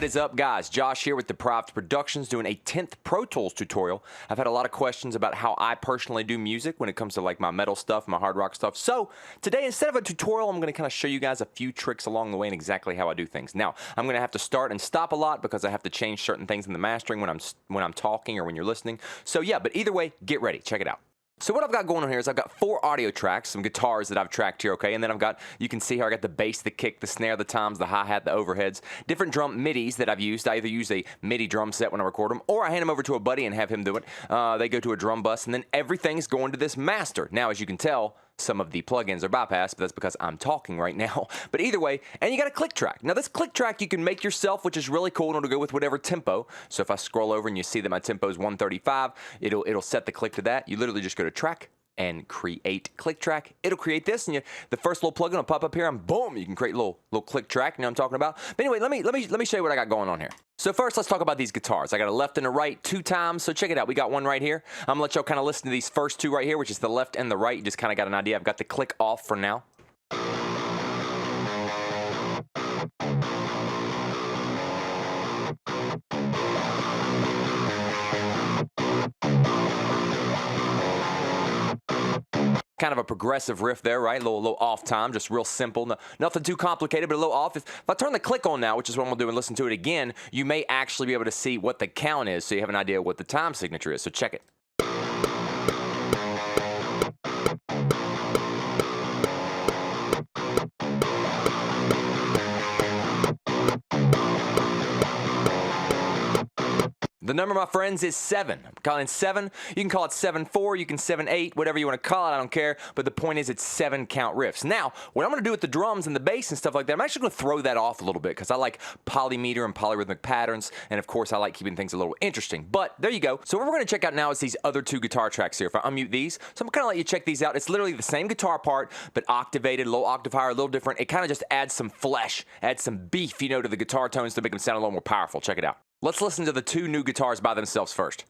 What is up, guys? Josh here with DepriveD Productions doing a 10th Pro Tools tutorial. I've had a lot of questions about how I personally do music when it comes to like my metal stuff, my hard rock stuff. So today, instead of a tutorial, I'm going to kind of show you guys a few tricks along the way and exactly how I do things. Now, I'm going to have to start and stop a lot because I have to change certain things in the mastering when I'm talking or when you're listening. So yeah, but either way, get ready. Check it out. So what I've got going on here is I've got 4 audio tracks, some guitars that I've tracked here, okay? And then I've got, you can see how I got the bass, the kick, the snare, the toms, the hi-hat, the overheads, different drum MIDIs that I've used. I either use a MIDI drum set when I record them, or I hand them over to a buddy and have him do it. They go to a drum bus, and then everything's going to this master. Now, as you can tell, some of the plugins are bypassed, but that's because I'm talking right now. But either way, and you got a click track. Now, this click track you can make yourself, which is really cool, and it'll go with whatever tempo. So if I scroll over and you see that my tempo is 135, it'll set the click to that. You literally just go to track and create click track. It'll create this, and the first little plugin will pop up here, and boom, you can create a little click track. You know what I'm talking about? But anyway, let me show you what I got going on here. So first, let's talk about these guitars. I got a left and a right 2 times, so check it out. We got one right here. I'm gonna let y'all kind of listen to these first 2 right here, which is the left and the right. You just kind of got an idea. I've got the click off for now. Kind of a progressive riff there, right? A little off time, just real simple. Nothing too complicated, but a little off. If I turn the click on now, which is what I'm going to do, and listen to it again, you may actually be able to see what the count is, so you have an idea what the time signature is. So check it. The number, my friends, is 7. I'm calling 7. You can call it 7/4, you can 7/8, whatever you want to call it, I don't care. But the point is it's 7 count riffs. Now, what I'm going to do with the drums and the bass and stuff like that, I'm actually going to throw that off a little bit because I like polymeter and polyrhythmic patterns, and of course I like keeping things a little interesting. But there you go. So what we're going to check out now is these other 2 guitar tracks here. If I unmute these, so I'm going to let you check these out. It's literally the same guitar part, but octavated, a little octave higher, a little different. It kind of just adds some flesh, adds some beef, you know, to the guitar tones to make them sound a little more powerful. Check it out. Let's listen to the 2 new guitars by themselves first.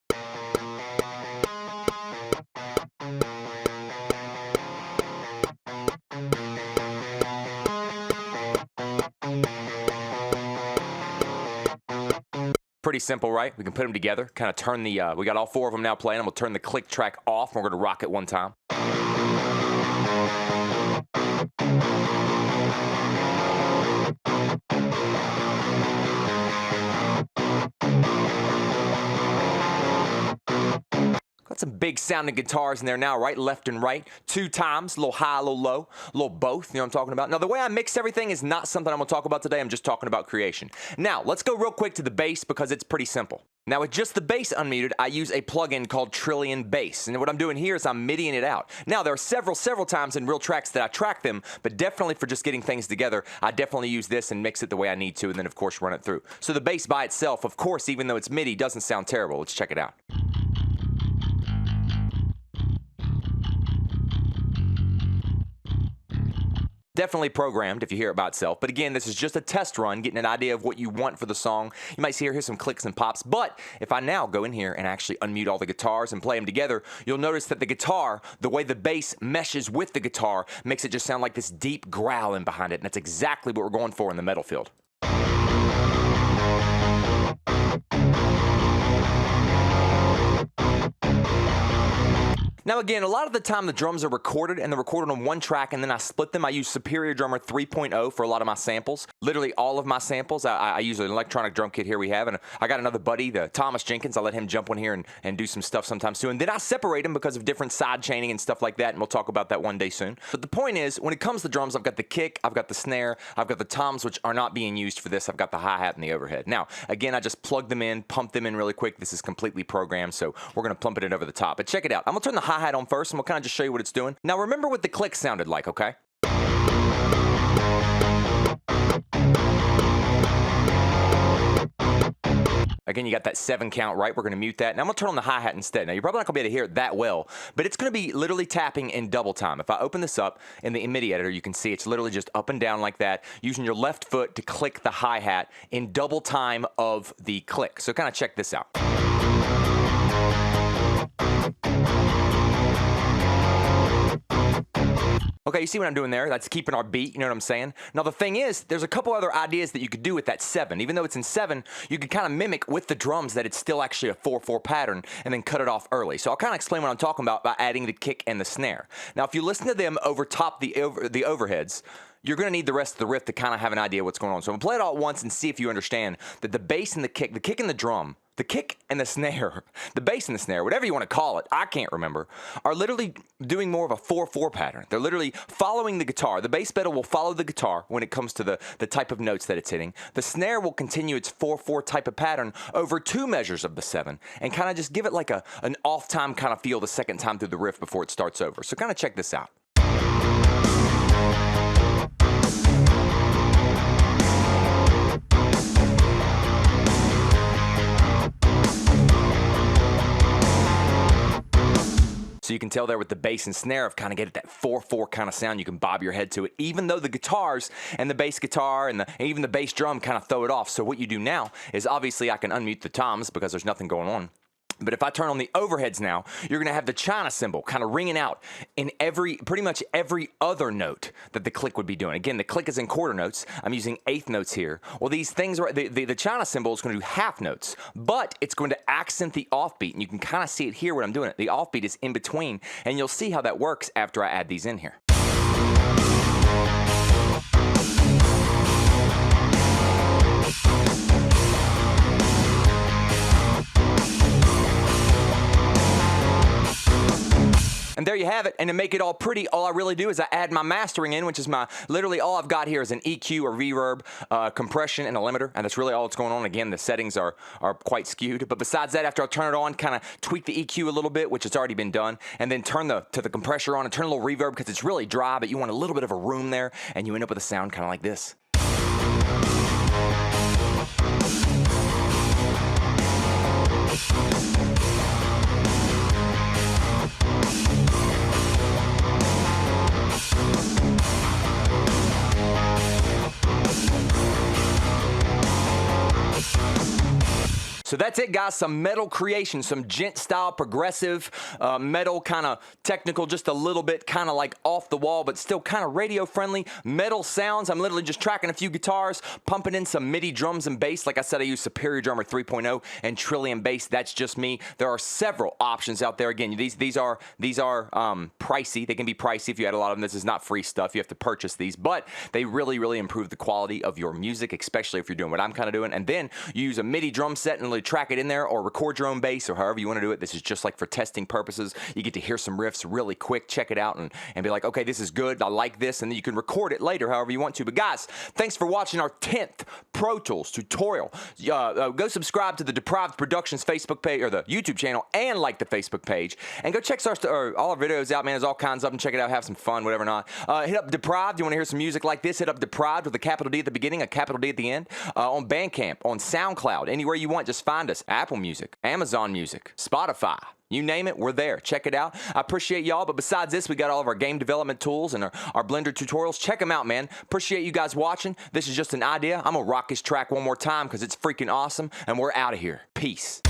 Pretty simple, right? We can put them together, kind of turn the, we got all 4 of them now playing. I'm gonna turn the click track off, and we're gonna rock it one time. Got some big sounding guitars in there now, right, left and right, 2 times, a little high, a little low, a little both, you know what I'm talking about? Now, the way I mix everything is not something I'm gonna talk about today. I'm just talking about creation. Now, let's go real quick to the bass because it's pretty simple. Now, with just the bass unmuted, I use a plugin called Trillion Bass. And what I'm doing here is I'm MIDIing it out. Now, there are several times in real tracks that I track them, but definitely for just getting things together, I definitely use this and mix it the way I need to, and then, of course, run it through. So the bass by itself, of course, even though it's MIDI, doesn't sound terrible. Let's check it out. Definitely programmed if you hear it by itself, but again, this is just a test run, getting an idea of what you want for the song. You might see here's some clicks and pops, but if I now go in here and actually unmute all the guitars and play them together, you'll notice that the guitar, the way the bass meshes with the guitar, makes it just sound like this deep growling behind it, and that's exactly what we're going for in the metal field. Now again, a lot of the time the drums are recorded, and they're recorded on one track, and then I split them. I use Superior Drummer 3.0 for a lot of my samples. Literally all of my samples. I use an electronic drum kit here we have, and I got another buddy, the Thomas Jenkins. I let him jump on here and do some stuff sometimes too. And then I separate them because of different side chaining and stuff like that, and we'll talk about that one day soon. But the point is, when it comes to drums, I've got the kick, I've got the snare, I've got the toms, which are not being used for this. I've got the hi-hat and the overhead. Now, again, I just plug them in, pump them in really quick. This is completely programmed, so we're going to plump it in over the top. But check it out. I'm going to turn the hi-hat on first, and we'll kind of just show you what it's doing. Now remember what the click sounded like, okay? Again, you got that 7 count, right? We're going to mute that. Now I'm going to turn on the hi-hat instead. Now you're probably not going to be able to hear it that well, but it's going to be literally tapping in double time. If I open this up in the MIDI editor, you can see it's literally just up and down like that, using your left foot to click the hi-hat in double time of the click. So kind of check this out. Okay, you see what I'm doing there? That's keeping our beat, you know what I'm saying? Now the thing is, there's a couple other ideas that you could do with that 7. Even though it's in 7, you can kind of mimic with the drums that it's still actually a 4/4 pattern and then cut it off early. So I'll kind of explain what I'm talking about by adding the kick and the snare. Now if you listen to them over top the overheads, you're going to need the rest of the riff to kind of have an idea what's going on. So I'm going to play it all at once and see if you understand that the bass and the kick and the drum, the kick and the snare, the bass and the snare, whatever you want to call it, I can't remember, are literally doing more of a 4/4 pattern. They're literally following the guitar. The bass pedal will follow the guitar when it comes to the type of notes that it's hitting. The snare will continue its 4/4 type of pattern over 2 measures of the 7 and kind of just give it like an off time kind of feel the second time through the riff before it starts over. So kind of check this out. So you can tell there with the bass and snare of kind of get that 4/4 kind of sound. You can bob your head to it, even though the guitars and the bass guitar and even the bass drum kind of throw it off. So what you do now is obviously I can unmute the toms because there's nothing going on. But if I turn on the overheads now, you're going to have the China cymbal kind of ringing out in pretty much every other note that the click would be doing. Again, the click is in quarter notes. I'm using eighth notes here. Well, these things, the China cymbal is going to do half notes, but it's going to accent the offbeat. And you can kind of see it here when I'm doing it. The offbeat is in between, and you'll see how that works after I add these in here. And there you have it. And to make it all pretty, all I really do is I add my mastering in, which is literally all I've got here is an EQ or reverb, compression, and a limiter. And that's really all that's going on. Again, the settings are quite skewed. But besides that, after I turn it on, kind of tweak the EQ a little bit, which has already been done, and then turn the compressor on and turn a little reverb because it's really dry, but you want a little bit of a room there, and you end up with a sound kind of like this. So that's it, guys. Some metal creation, some gent-style, progressive, metal, kind of technical, just a little bit kind of like off the wall, but still kind of radio-friendly metal sounds. I'm literally just tracking a few guitars, pumping in some MIDI drums and bass. Like I said, I use Superior Drummer 3.0 and Trillium Bass. That's just me. There are several options out there. Again, these are pricey. They can be pricey if you add a lot of them. This is not free stuff. You have to purchase these, but they really, really improve the quality of your music, especially if you're doing what I'm kind of doing. And then you use a MIDI drum set and literally track it in there or record your own bass or however you want to do it. This is just like for testing purposes. You get to hear some riffs really quick, check it out, and be like, okay, this is good. I like this. And then you can record it later however you want to. But guys, thanks for watching our 10th Pro Tools tutorial. Go subscribe to the DepriveD Productions Facebook page or the YouTube channel and like the Facebook page. And go check all our videos out, man. There's all kinds of them. Check it out. Have some fun, whatever not. Hit up DepriveD. You want to hear some music like this? Hit up DepriveD with a capital D at the beginning, a capital D at the end. On Bandcamp, on SoundCloud, anywhere you want, just find us. Apple Music, Amazon Music, Spotify. You name it, we're there. Check it out. I appreciate y'all, but besides this, we got all of our game development tools and our Blender tutorials. Check them out, man. Appreciate you guys watching. This is just an idea. I'm going to rock this track one more time because it's freaking awesome, and we're out of here. Peace.